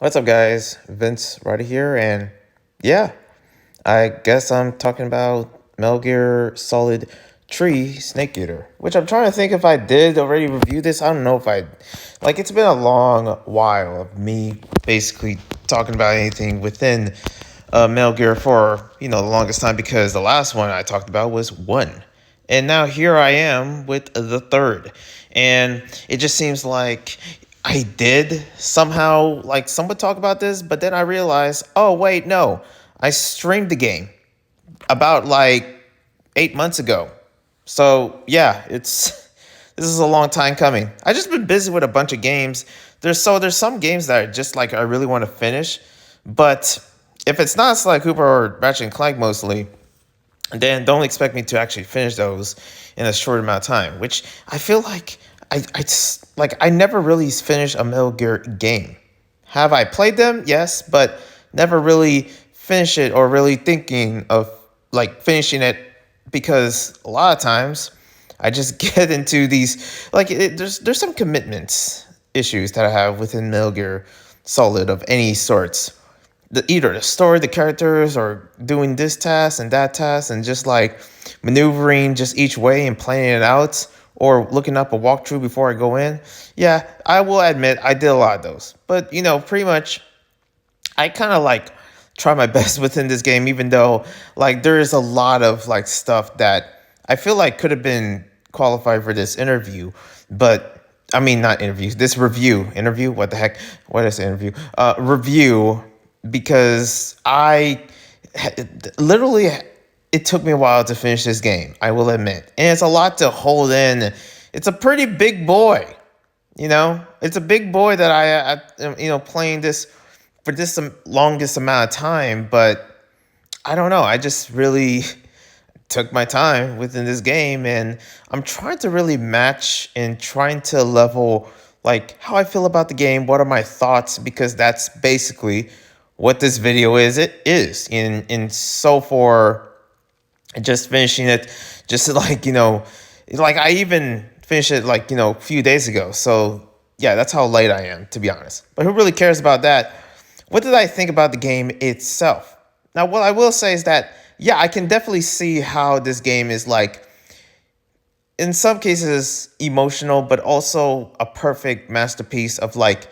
What's up, guys? Vince right here, and yeah, I guess I'm talking about Metal Gear Solid Tree Snake Eater, which I'm trying to think if I did already review this. I don't know if I like. It's been a long while of me basically talking about anything within Metal Gear for the longest time because the last one I talked about was one, and now here I am with the third, and it just seems like I did somehow like someone talk about this, but then I realized, oh wait, no, I streamed the game about like 8 months ago. So yeah, it's this is a long time coming. I just been busy with a bunch of games. There's some games that I just like I really want to finish, but if it's not Sly Cooper or Ratchet and Clank mostly, then don't expect me to actually finish those in a short amount of time. Which I feel like I never really finished a Metal Gear game. Have I played them? Yes, but never really finished it or really thinking of like finishing it because a lot of times I just get into these there's some commitments issues that I have within Metal Gear Solid of any sorts. Either the story, the characters, or doing this task and that task, and just like maneuvering just each way and planning it out, or looking up a walkthrough before I go in. Yeah, I will admit I did a lot of those, but pretty much I kind of like try my best within this game, even though like there is a lot of like stuff that I feel like could have been qualified for this interview, but I mean not interview, this interview. What the heck? What is the interview? Review because literally it took me a while to finish this game. I will admit, and it's a lot to hold in. It's a pretty big boy. It's a big boy that I am, playing this for this longest amount of time, but I don't know. I just really took my time within this game, and I'm trying to really match and trying to level like how I feel about the game. What are my thoughts? Because that's basically what this video is. It is in so for just finishing it, just like I even finished it like a few days ago. So yeah, that's how late I am, to be honest. But who really cares about that? What did I think about the game itself? Now, what I will say is that, yeah, I can definitely see how this game is like, in some cases, emotional, but also a perfect masterpiece of like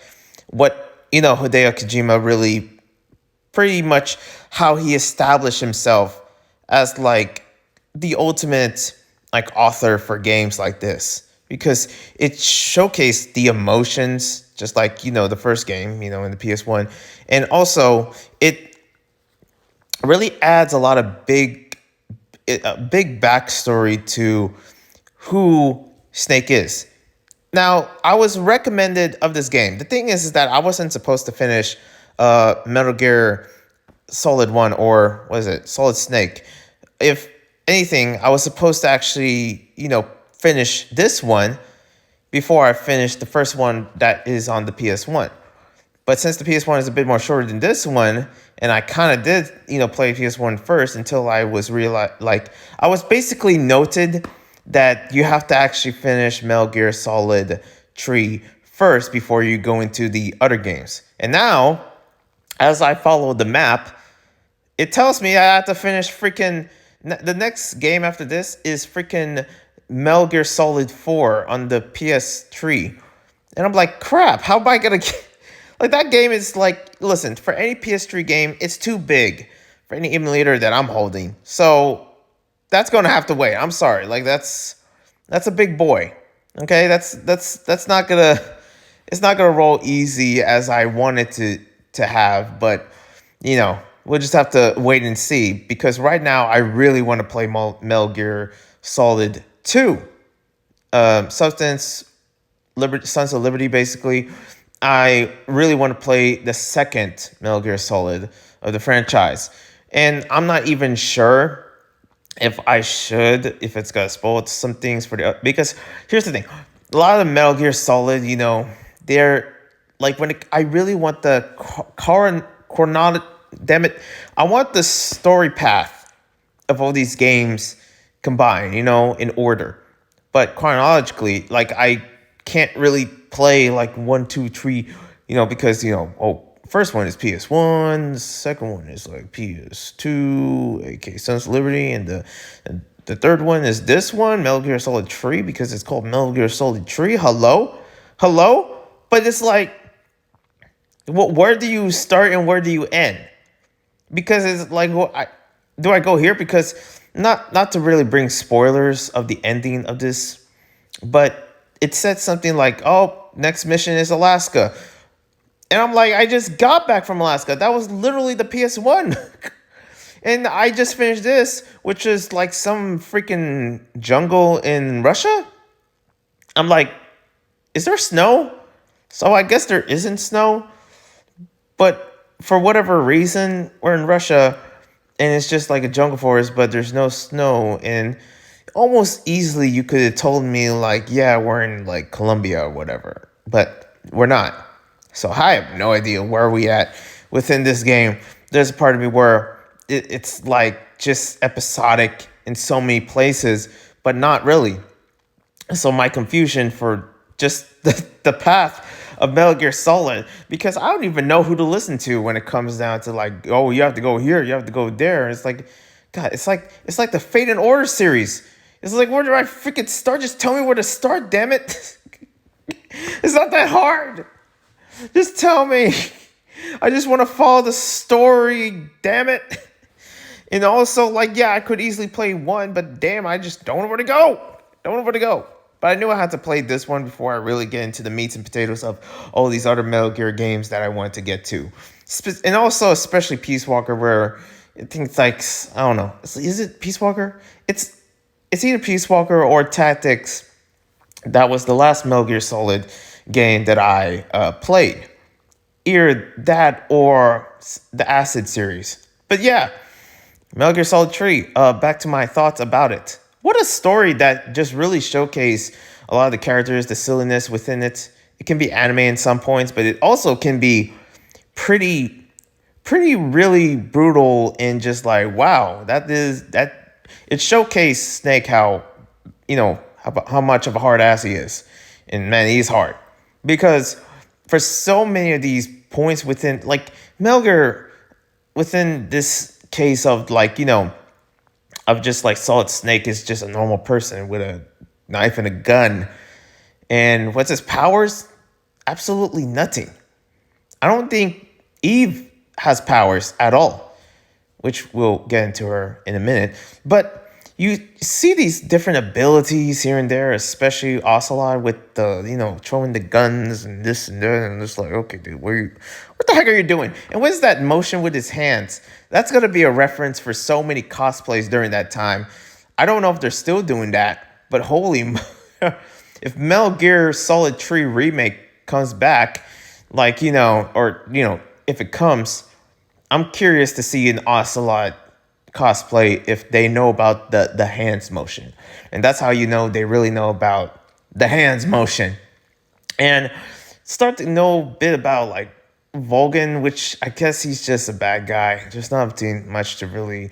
what, Hideo Kojima really pretty much how he established himself as like the ultimate like author for games like this because it showcased the emotions just like the first game in the PS1, and also it really adds a lot of big backstory to who Snake is. Now, I was recommended of this game. The thing is that I wasn't supposed to finish Metal Gear Solid 1, or what is it? Solid Snake. If anything, I was supposed to actually, finish this one before I finished the first one that is on the PS1. But since the PS1 is a bit more shorter than this one, and I kind of did, play PS1 first until I was I was basically noted that you have to actually finish Metal Gear Solid 3 first before you go into the other games. And now, as I follow the map, it tells me I have to finish the next game after this is freaking Metal Gear Solid 4 on the PS3. And I'm like, crap, how am I gonna get like that game is like, listen, for any PS3 game, it's too big for any emulator that I'm holding. So that's gonna have to wait. I'm sorry. Like that's a big boy. Okay? That's not gonna it's not gonna roll easy as I wanted to have, but we'll just have to wait and see because right now I really want to play Metal Gear Solid 2. Sons of Liberty, basically. I really want to play the second Metal Gear Solid of the franchise. And I'm not even sure if I should, if it's gonna spoil some things for the, because here's the thing. A lot of the Metal Gear Solid, they're like I really want the chronology, damn it, I want the story path of all these games combined, in order. But chronologically, like I can't really play like one, two, three, because First one is PS1. The second one is like PS2, aka Sons of Liberty, and the third one is this one, Metal Gear Solid 3, because it's called Metal Gear Solid 3. Hello, but it's like, where do you start and where do you end? Because it's like, do I go here? Because not to really bring spoilers of the ending of this, but it said something like, "Oh, next mission is Alaska." And I'm like, I just got back from Alaska. That was literally the PS1. And I just finished this, which is like some freaking jungle in Russia. I'm like, is there snow? So I guess there isn't snow. But for whatever reason, we're in Russia and it's just like a jungle forest, but there's no snow. And almost easily you could have told me, like, yeah, we're in like Colombia or whatever. But we're not. So I have no idea where we at within this game. There's a part of me where it's like just episodic in so many places, but not really. So my confusion for just the path of Metal Gear Solid, because I don't even know who to listen to when it comes down to like, oh, you have to go here, you have to go there. And it's like, God, it's like the Fate and Order series. It's like, where do I freaking start? Just tell me where to start, damn it. It's not that hard. Just tell me. I just want to follow the story, damn it. And also, like, yeah, I could easily play one, but damn, I just don't know where to go. Don't know where to go. But I knew I had to play this one before I really get into the meats and potatoes of all these other Metal Gear games that I wanted to get to. And also, especially Peace Walker, where I think it's like, I don't know. Is it Peace Walker? It's either Peace Walker or Tactics. That was the last Metal Gear Solid game that I played. Either that or the Acid series. But yeah, Metal Gear Solid 3, back to my thoughts about it. What a story that just really showcased a lot of the characters, the silliness within it. It can be anime in some points, but it also can be pretty really brutal and just like, wow, that it showcased Snake how, how much of a hard ass he is. And man, he's hard. Because for so many of these points within, like, Metal Gear, within this case of, like, of just like Solid Snake is just a normal person with a knife and a gun. And what's his powers? Absolutely nothing. I don't think Eve has powers at all, which we'll get into her in a minute. But you see these different abilities here and there, especially Ocelot with the, throwing the guns and this and that. And it's like, okay, dude, what the heck are you doing? And what is that motion with his hands? That's going to be a reference for so many cosplays during that time. I don't know if they're still doing that, but holy, if Metal Gear Solid 3 Remake comes back, like, if it comes, I'm curious to see an Ocelot cosplay if they know about the hands motion. And that's how they really know about the hands motion. And start to know a bit about like Volgan, which I guess he's just a bad guy. There's not too much to really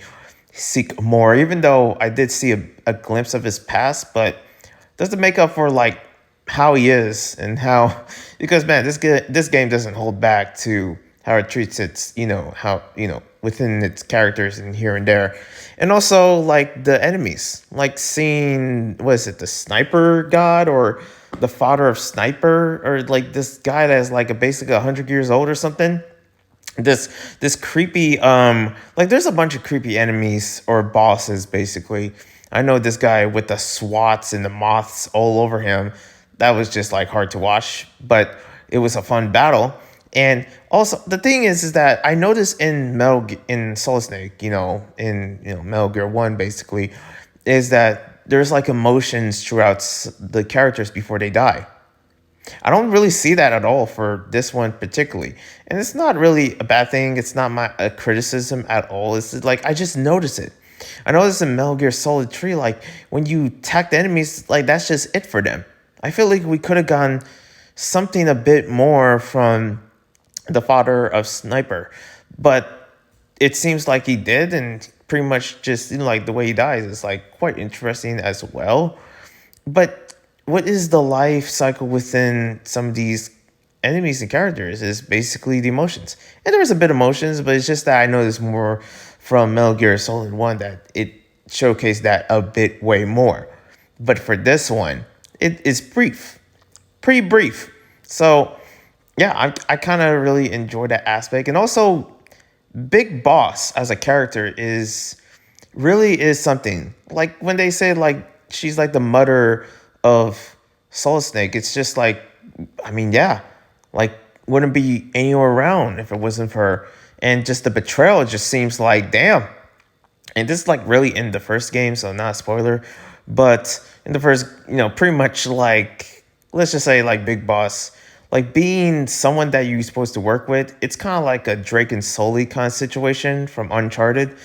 seek more, even though I did see a glimpse of his past, but doesn't make up for like how he is and how, because man, this game doesn't hold back to how it treats its, how, within its characters and here and there. And also like the enemies, like seeing, what is it, the sniper god or the father of sniper, or like this guy that's like basically 100 years old or something. This creepy, like there's a bunch of creepy enemies or bosses basically. I know this guy with the swats and the moths all over him. That was just like hard to watch, but it was a fun battle. And also the thing is that I noticed in Solid Snake, in Metal Gear 1 basically, is that there's like emotions throughout the characters before they die. I don't really see that at all for this one particularly. And it's not really a bad thing. It's not a criticism at all. It's like I just notice it. I noticed in Metal Gear Solid 3, like when you attack the enemies, like that's just it for them. I feel like we could have gone something a bit more from the father of Sniper, but it seems like he did, and pretty much just like the way he dies is like quite interesting as well. But what is the life cycle within some of these enemies and characters is basically the emotions. And there was a bit of emotions, but it's just that I noticed more from Metal Gear Solid 1 that it showcased that a bit way more. But for this one, it is brief, pretty brief. So yeah, I kind of really enjoy that aspect. And also, Big Boss as a character is something. Like when they say like she's like the mother of Solid Snake, it's just like, I mean, yeah, like wouldn't be anywhere around if it wasn't for her. And just the betrayal just seems like damn. And this is like really in the first game, so not a spoiler, but in the first, pretty much like, let's just say like Big Boss, like being someone that you're supposed to work with, it's kind of like a Drake and Sully kind of situation from Uncharted,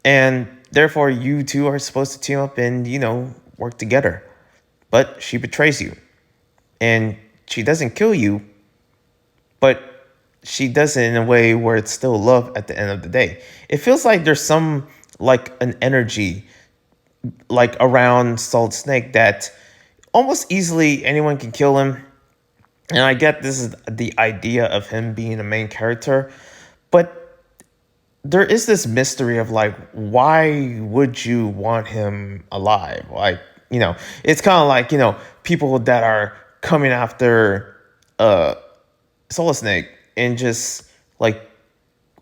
and therefore you two are supposed to team up and work together. But she betrays you, and she doesn't kill you, but she does it in a way where it's still love at the end of the day. It feels like there's some like an energy like around Solid Snake that almost easily anyone can kill him. And I get this is the idea of him being a main character, but there is this mystery of like, why would you want him alive? Like, it's kind of like, people that are coming after uh Solid Snake and just like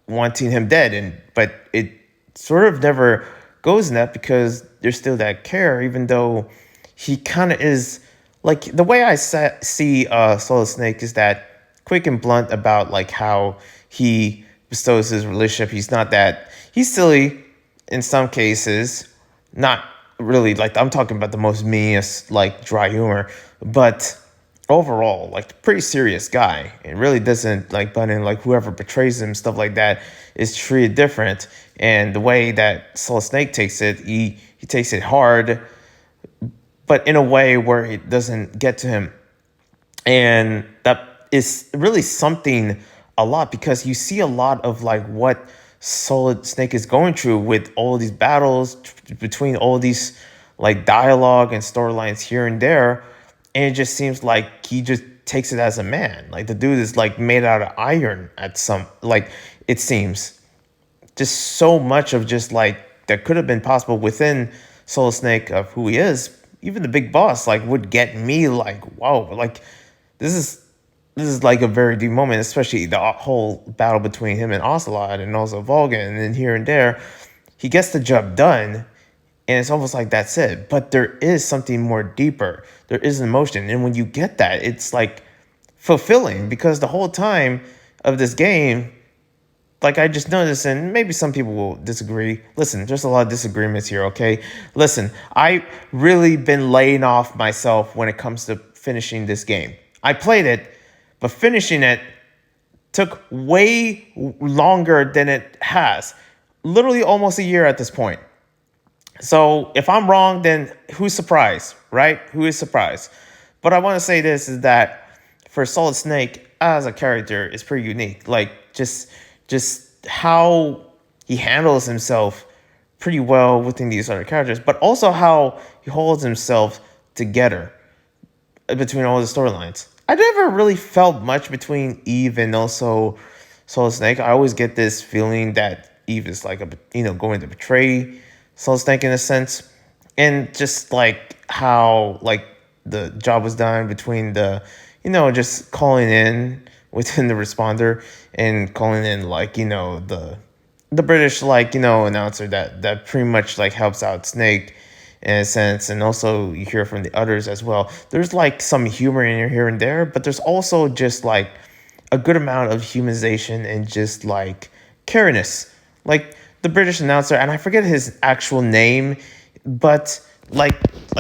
wanting him dead, but it sort of never goes in that because there's still that care, even though he kind of is like the way see Solid Snake is that quick and blunt about like how he bestows his relationship. He's silly in some cases, not really like I'm talking about the most meanest like dry humor, but overall like pretty serious guy and really doesn't like butt in like whoever betrays him, stuff like that is treated different. And the way that Solid Snake takes it, he takes it hard, but in a way where it doesn't get to him. And that is really something a lot because you see a lot of like what Solid Snake is going through with all these battles between all these like dialogue and storylines here and there. And it just seems like he just takes it as a man. Like the dude is like made out of iron at some, like it seems. Just so much of just like that could have been possible within Solid Snake of who he is. Even the Big Boss like would get me like, whoa, like this is like a very deep moment, especially the whole battle between him and Ocelot and also Volga, and then here and there, he gets the job done, and it's almost like that's it. But there is something more deeper. There is an emotion, and when you get that, it's like fulfilling because the whole time of this game, like I just noticed, and maybe some people will disagree. Listen, there's a lot of disagreements here, okay? Listen, I really been laying off myself when it comes to finishing this game. I played it, but finishing it took way longer than it has. Literally almost a year at this point. So if I'm wrong, then who's surprised, right? Who is surprised? But I want to say this is that for Solid Snake as a character is pretty unique. Like just how he handles himself pretty well within these other characters, but also how he holds himself together between all the storylines. I never really felt much between Eve and also Solid Snake. I always get this feeling that Eve is like going to betray Solid Snake in a sense, and just like how like the job was done between the just calling in within the responder and calling in like the British like announcer that pretty much like helps out Snake in a sense, and also you hear from the others as well. There's like some humor in here and there, but there's also just like a good amount of humanization and just like cariness. Like the British announcer, and I forget his actual name, but like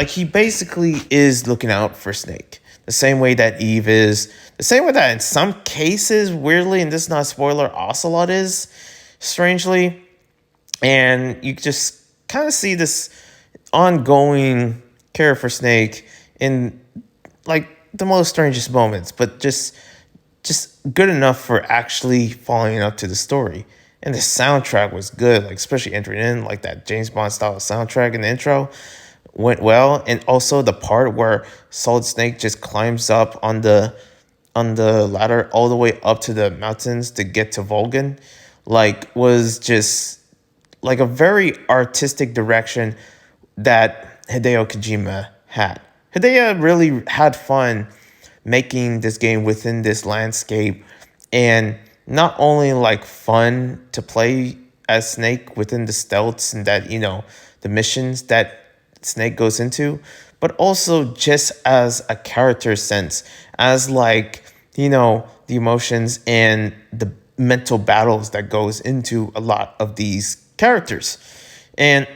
he basically is looking out for Snake. The same way that Eve is, the same way that in some cases, weirdly, and this is not a spoiler, Ocelot is, strangely. And you just kind of see this ongoing care for Snake in like the most strangest moments, but just good enough for actually following up to the story. And the soundtrack was good, like especially entering in like that James Bond style soundtrack in the intro went well. And also the part where Solid Snake just climbs up on on the ladder all the way up to the mountains to get to Volgan, like was just like a very artistic direction that Hideo Kojima had. Hideo really had fun making this game within this landscape, and not only like fun to play as Snake within the stealths and that, the missions that Snake goes into, but also just as a character sense, as like, the emotions and the mental battles that goes into a lot of these characters. And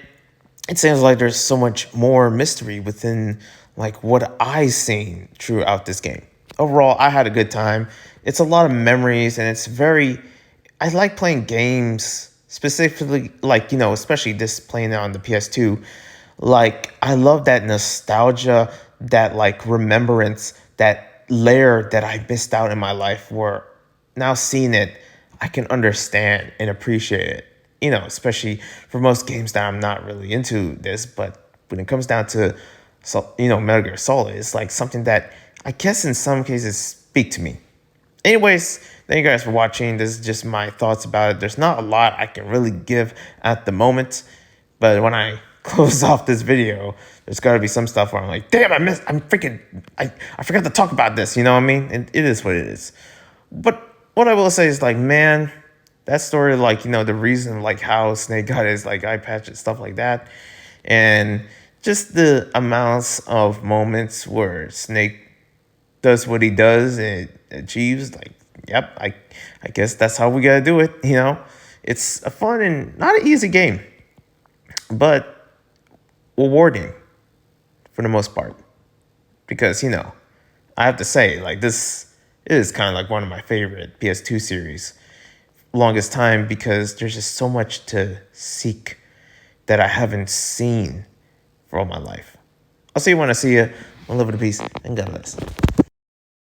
it seems like there's so much more mystery within like what I seen throughout this game. Overall, I had a good time. It's a lot of memories, and I like playing games specifically, like, especially this playing on the PS2. Like, I love that nostalgia, that like remembrance, that layer that I missed out in my life, where now seeing it, I can understand and appreciate it. Especially for most games that I'm not really into this, but when it comes down to, Metal Gear Solid, it's like something that I guess in some cases speak to me. Anyways, thank you guys for watching. This is just my thoughts about it. There's not a lot I can really give at the moment, but when I close off this video, there's got to be some stuff where I'm like, damn, I forgot to talk about this. You know what I mean? And it is what it is. But what I will say is like, man, that story, like, the reason, like how Snake got his like eye patch and stuff like that, and just the amounts of moments where Snake does what he does and achieves, like, yep, I guess that's how we gotta do it. It's a fun and not an easy game, but rewarding for the most part, because I have to say, like, this is kind of like one of my favorite PS2 series longest time, because there's just so much to seek that I haven't seen for all my life. I'll see you when I see you. One love and peace, and God bless.